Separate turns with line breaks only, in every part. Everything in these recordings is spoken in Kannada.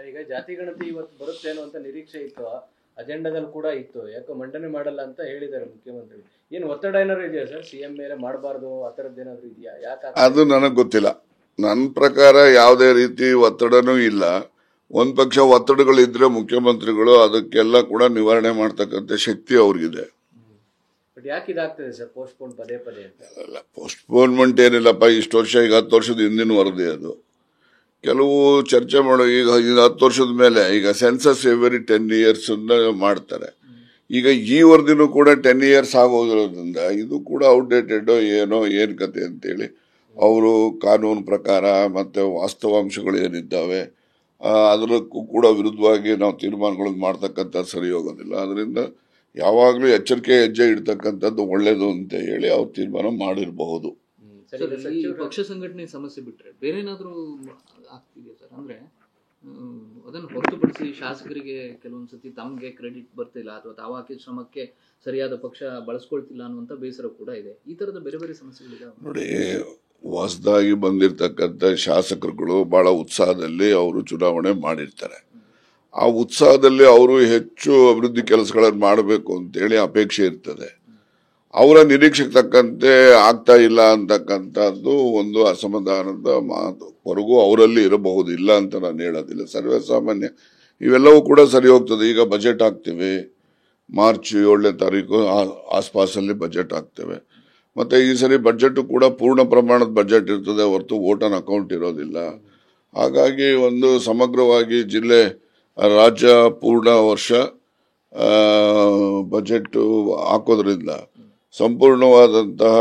ಈಗ ಜಾತಿ ಗಣತಿ ಇವತ್ತು ಬರುತ್ತೇನೋ ಅಂತ ನಿರೀಕ್ಷೆ ಇತ್ತು, ಅಜೆಂಡಾದಲ್ಲಿ ಕೂಡ ಇತ್ತು, ಯಾಕೋ ಮಂಡನೆ ಮಾಡಲ್ಲ ಅಂತ ಹೇಳಿದ್ದಾರೆ ಮುಖ್ಯಮಂತ್ರಿ. ಏನು ಒತ್ತಡ ಏನಾದ್ರು ಇದೆಯಾ ಸರ್ ಸಿಎಂ ಮೇಲೆ, ಮಾಡಬಾರ್ದು ಆ ಥರದ್ದು ಏನಾದ್ರು ಇದೆಯಾ? ಯಾಕೆ
ಅದು ನನಗೆ ಗೊತ್ತಿಲ್ಲ. ನನ್ನ ಪ್ರಕಾರ ಯಾವುದೇ ರೀತಿ ಒತ್ತಡನೂ ಇಲ್ಲ. ಒಂದ್ ಪಕ್ಷ ಒತ್ತಡಗಳಿದ್ರೆ ಮುಖ್ಯಮಂತ್ರಿಗಳು ಅದಕ್ಕೆಲ್ಲ ಕೂಡ ನಿವಾರಣೆ ಮಾಡ್ತಕ್ಕಂಥ ಶಕ್ತಿ ಅವ್ರಿಗಿದೆ.
ಬಟ್ ಯಾಕೆ ಇದಾಗ್ತದೆ ಸರ್ ಪೋಸ್ಟ್ಪೋನ್ ಪದೇ ಪದೇ ಅಂತ?
ಪೋಸ್ಟ್ಪೋನ್ಮೆಂಟ್ ಏನಿಲ್ಲಪ್ಪ, ಇಷ್ಟು ವರ್ಷ, ಈಗ 10 ವರ್ಷದ ಹಿಂದಿನ ವರದಿ ಅದು. ಕೆಲವು ಚರ್ಚೆ ಮಾಡೋ, ಈಗ 10 ವರ್ಷದ ಮೇಲೆ ಈಗ ಸೆನ್ಸಸ್ ಎವ್ರಿ 10 years ಮಾಡ್ತಾರೆ. ಈಗ ಈ ವರದಿನೂ ಕೂಡ 10 years ಆಗೋದ್ರಿಂದ ಇದು ಕೂಡ ಔಟ್ಡೇಟೆಡ್ ಏನೋ ಏನ್ ಕತೆ ಅಂತೇಳಿ ಅವರು ಕಾನೂನು ಪ್ರಕಾರ ಮತ್ತೆ ವಾಸ್ತವಾಂಶಗಳು ಏನಿದ್ದಾವೆ ಅದಕ್ಕೂ ಕೂಡ ವಿರುದ್ಧವಾಗಿ ನಾವು ತಿರ್ಮಾನಗಳನ್ನು ಮಾಡ್ತಕ್ಕಂಥ ಸರಿ ಹೋಗೋದಿಲ್ಲ. ಅದರಿಂದ ಯಾವಾಗಲೂ ಎಚ್ಚರಿಕೆ ಹೆಜ್ಜೆ ಇಡ್ತಕ್ಕಂಥದ್ದು ಒಳ್ಳೇದು ಅಂತ ಹೇಳಿ ಅವ್ರು ತೀರ್ಮಾನ ಮಾಡಿರಬಹುದು.
ಪಕ್ಷ ಸಂಘಟನೆ ಸಮಸ್ಯೆ ಬಿಟ್ರೆ ಬೇರೆ ಏನಾದ್ರೂ ಆಗ್ತಿದೆಯಾ ಸರ್? ಅಂದ್ರೆ ಅದನ್ನು ಹೊರತುಪಡಿಸಿ ಶಾಸಕರಿಗೆ ಕೆಲವೊಂದ್ಸತಿ ತಮಗೆ ಕ್ರೆಡಿಟ್ ಬರ್ತಿಲ್ಲ ಅಥವಾ ತಾವು ಹಾಕಿದ ಶ್ರಮಕ್ಕೆ ಸರಿಯಾದ ಪಕ್ಷ ಬಳಸ್ಕೊಳ್ತಿಲ್ಲ ಅನ್ನುವಂತ ಬೇಸರ ಕೂಡ ಇದೆ. ಈ ತರದ ಬೇರೆ ಬೇರೆ ಸಮಸ್ಯೆಗಳಿದೆ
ನೋಡಿ. ಹೊಸದಾಗಿ ಬಂದಿರತಕ್ಕಂಥ ಶಾಸಕರುಗಳು ಬಹಳ ಉತ್ಸಾಹದಲ್ಲಿ ಅವರು ಚುನಾವಣೆ ಮಾಡಿರ್ತಾರೆ. ಆ ಉತ್ಸಾಹದಲ್ಲಿ ಅವರು ಹೆಚ್ಚು ಅಭಿವೃದ್ಧಿ ಕೆಲಸಗಳನ್ನು ಮಾಡಬೇಕು ಅಂತೇಳಿ ಅಪೇಕ್ಷೆ ಇರ್ತದೆ. ಅವರ ನಿರೀಕ್ಷೆಗೆ ತಕ್ಕಂತೆ ಆಗ್ತಾ ಇಲ್ಲ ಅಂತಕ್ಕಂಥದ್ದು ಒಂದು ಅಸಮಾಧಾನದ ಮಾತು ಹೊರಗೂ ಅವರಲ್ಲಿ ಇರಬಹುದು, ಇಲ್ಲ ಅಂತ ನಾನು ಹೇಳೋದಿಲ್ಲ. ಸರ್ವೇ ಸಾಮಾನ್ಯ ಇವೆಲ್ಲವೂ ಕೂಡ ಸರಿ ಹೋಗ್ತದೆ. ಈಗ ಬಜೆಟ್ ಹಾಕ್ತೇವೆ, ಮಾರ್ಚ್ 7ನೇ ತಾರೀಕು ಆಸ್ಪಾಸಲ್ಲಿ ಬಜೆಟ್ ಹಾಕ್ತೇವೆ. ಮತ್ತೆ ಈ ಸರಿ ಬಜೆಟ್ ಕೂಡ ಪೂರ್ಣ ಪ್ರಮಾಣದ ಬಜೆಟ್ ಇರ್ತದೆ, ಹೊರತು ವೋಟ್ ಆನ್ ಅಕೌಂಟ್ ಇರೋದಿಲ್ಲ. ಹಾಗಾಗಿ ಒಂದು ಸಮಗ್ರವಾಗಿ ಜಿಲ್ಲೆ ರಾಜ್ಯ ಪೂರ್ಣ ವರ್ಷ ಬಜೆಟ್ ಹಾಕೋದ್ರಿಂದ ಸಂಪೂರ್ಣವಾದಂತಹ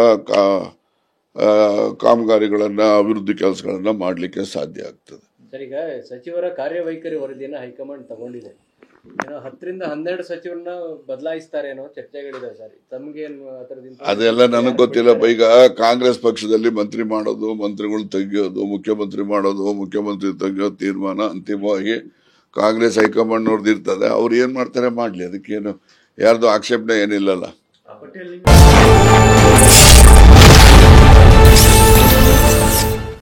ಕಾಮಗಾರಿಗಳನ್ನ, ಅಭಿವೃದ್ಧಿ ಕೆಲಸಗಳನ್ನ ಮಾಡಲಿಕ್ಕೆ ಸಾಧ್ಯ ಆಗ್ತದೆ.
ಸರ್, ಈಗ ಸಚಿವರ ಕಾರ್ಯವೈಖರಿ ವರದಿಯನ್ನು ಹೈಕಮಾಂಡ್ ತಗೊಂಡಿದೆ. 10 ರಿಂದ 12 ಸಚಿವರನ್ನ ಬದಲಾಯಿಸ್ತಾರೇನೋ ಚರ್ಚೆಗಳಿದೆ ಸರ್. ತಮ್ಗೇನು
ಅದೆಲ್ಲ ನನಗೆ ಗೊತ್ತಿಲ್ಲಪ್ಪ. ಈಗ ಕಾಂಗ್ರೆಸ್ ಪಕ್ಷದಲ್ಲಿ ಮಂತ್ರಿ ಮಾಡೋದು, ಮಂತ್ರಿಗಳು ತೆಗಿಯೋದು, ಮುಖ್ಯಮಂತ್ರಿ ಮಾಡೋದು, ಮುಖ್ಯಮಂತ್ರಿ ತೆಗಿಯೋದು ತೀರ್ಮಾನ ಅಂತಿಮವಾಗಿ ಕಾಂಗ್ರೆಸ್ ಹೈಕಮಾಂಡ್ ನೋಡ್ದು ಇರ್ತದೆ. ಅವ್ರು ಏನ್ ಮಾಡ್ತಾರೆ ಮಾಡ್ಲಿ, ಅದಕ್ಕೇನು ಯಾರ್ದು ಆಕ್ಷೇಪಣೆ ಏನಿಲ್ಲಲ್ಲ.